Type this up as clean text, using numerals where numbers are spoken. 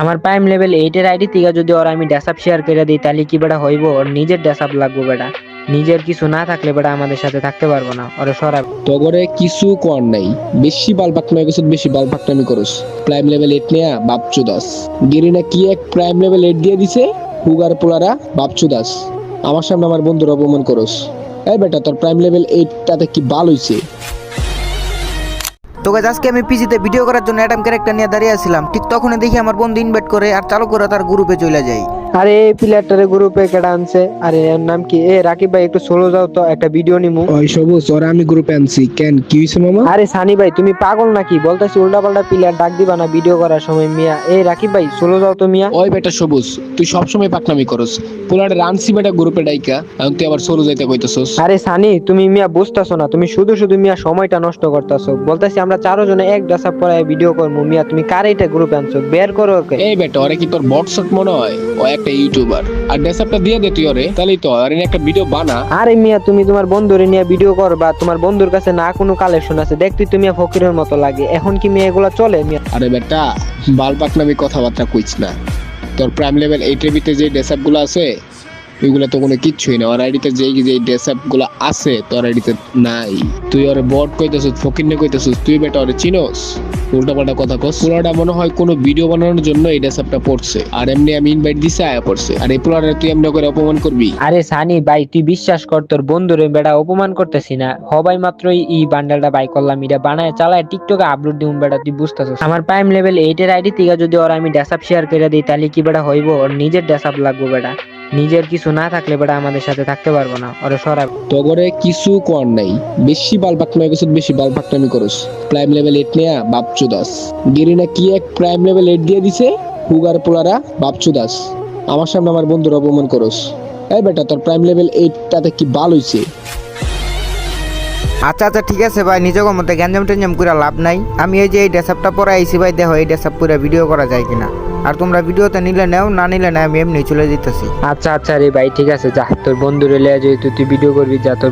আমার prime level 8 এর ID থেকে যদি ওরা আমি ড্যাসআপ শেয়ার করে দিই তাহলে কি বেটা হইব? ওর নিজের ড্যাসআপ লাগবে বেটা। নিজের কিছু না থাকলে বেটা আমাদের সাথে থাকতে পারবো না, ওরে সরা। তগরে কিছু কর নাই, বেশি বালপাকনামি করছিস, বেশি বালপাকনামি করস। প্রাইম লেভেল 8 নেয়া বাপচু দাস গিরিনা কি এক প্রাইম লেভেল 8 দিয়ে দিছে হুগার পোলারা বাপচু দাস। আমার সামনে আমার বন্ধুর অপমান করস। এই বেটা তোর প্রাইম লেভেল 8 টাতে কি বাল হইছে? তো গাইস আজকে আমি পিজিতে ভিডিও করার জন্য অ্যাডাম ক্যারেক্টার নিয়ে দাঁড়িয়ে আছিলাম, ঠিক তখনই দেখি আমার বন্ধু ইনভাইট করে আর চালু করে তার গ্রুপে চলে যায়। আরে এই প্লেয়ারটারে গ্রুপে কেডা আনছে? আরে এর নাম কি? রাকিব ভাই একটু সোলো যাও তো, একটা ভিডিও নিমু। ওই সবুজ ওরা আমি গ্রুপে আনছি কেন, কি হইছে মামা? আরে সানি ভাই তুমি পাগল নাকি? বলতেছি উল্টা পাল্টা প্লেয়ার ডাক দিবা না ভিডিও করার সময় মিয়া। রাকিব ভাই সোলো যাও তো মিয়া। ওই বেটা সবুজ তুই সবসময় পাকনামি করস। পোলারে রানছি বেটা গ্রুপে ডাইকা, এখন তুই আবার সোলো যাইতে কইতেছস। আরে সানি তুমি মিয়া বুঝতাছো না, তুমি শুধু শুধু মিয়া সময়টা নষ্ট করতেছো। বলতেছি আমরা চারজনে এক ড্রেসআপ পরায় ভিডিও করবো মিয়া, তুমি কার এটা গ্রুপে আনছো? বের করো ওকে। এই বেটা ওরে কি তোর বটসট মনে হয়? ও একটা ইউটিউবার, আর ড্রেসআপটা দিয়ে দে তুই ওরে, তাহলেই তো আর একটা ভিডিও বানা। আরে মিয়া তুমি তোমার বন্ধুরে নিয়ে ভিডিও করবা, তোমার বন্ধুর কাছে না কোনো কালেকশন আছে, দেখতে তুমি ফকিরের মতো লাগে। এখন কি মেয়ে এগুলা চলে মিয়া? আরে বেটা বাল পাকনামি কথাবার্তা কইছ না। তোর প্রাইম লেভেল 8 এর ভিতরে যে ড্রেসআপ গুলো আছে ওইগুলা তো কোনো কিচ্ছুই না। ওর আইডিতে যে ড্রেসআপ গুলো আছে তোর আইডিতে নাই। তুই ওরে বট কইতেছিস, ফকিরনে কইতেছিস, তুই বেটা ওরে চিনোস? উল্টা পাল্টা কথা কস। পুরাটা মনে হয় কোনো ভিডিও বানানোর জন্য এই ড্রেসআপটা পড়ছে, আর এমনি আমি ইনভাইট দিছি আয়া পড়ছে। আর এই পুরাটা তুই এমনি করে অপমান করবি? আরে সানি ভাই তুই বিশ্বাস কর, তোর বন্ধুরে বেটা অপমান করতেছি না। হবাই মাত্রই এই বান্ডেলটা বাই করলাম, এটা বানায় চালায় টিকটকে আপলোড দিউম বেটা, তুই বুঝতেছিস? আমার প্রাইম লেভেল 8 এর আইডি থেকে যদি ওরা আমি ড্যাসআপ শেয়ার করে দিই তাহলে কি বেটা হইব? ওর নিজের ড্যাসআপ লাগবে বেটা। নিজের কিছু না থাকলে বেটা আমাদের সাথে থাকতে পারবো না, ওরে সরা। তগরে কিছু কর নাই, বেশি বালপাকনামি করছিস, বেশি বালপাকনামি করস। প্রাইম লেভেল 8 নেয়া বাপচু দাস গিরিনা কি এক প্রাইম লেভেল 8 দিয়ে দিছে হুগার পোলারা বাপচু দাস। আমার সামনে আমার বন্ধুর অপমান করস। এই বেটা তোর প্রাইম লেভেল 8 টাতে কি বাল হইছে? আচ্ছা আচ্ছা ঠিক আছে ভাই, নিজের মধ্যে গ্যাঞ্জাম টেঞ্জাম করে লাভ নাই। আমি এই যে এই ড্রেসআপটা পরে আইছি ভাই, দেখো এই ড্রেসআপ পুরো ভিডিও করা যায় কিনা। আর তোমরা ভিডিওতে নিলে নাও, না নিলে না, আমি এমনি চলে যেতেছি। আচ্ছা আচ্ছা রে ভাই ঠিক আছে, যা তোর বন্ধুরে লিয়ে যেহেতু তুই ভিডিও করবি, যা তোর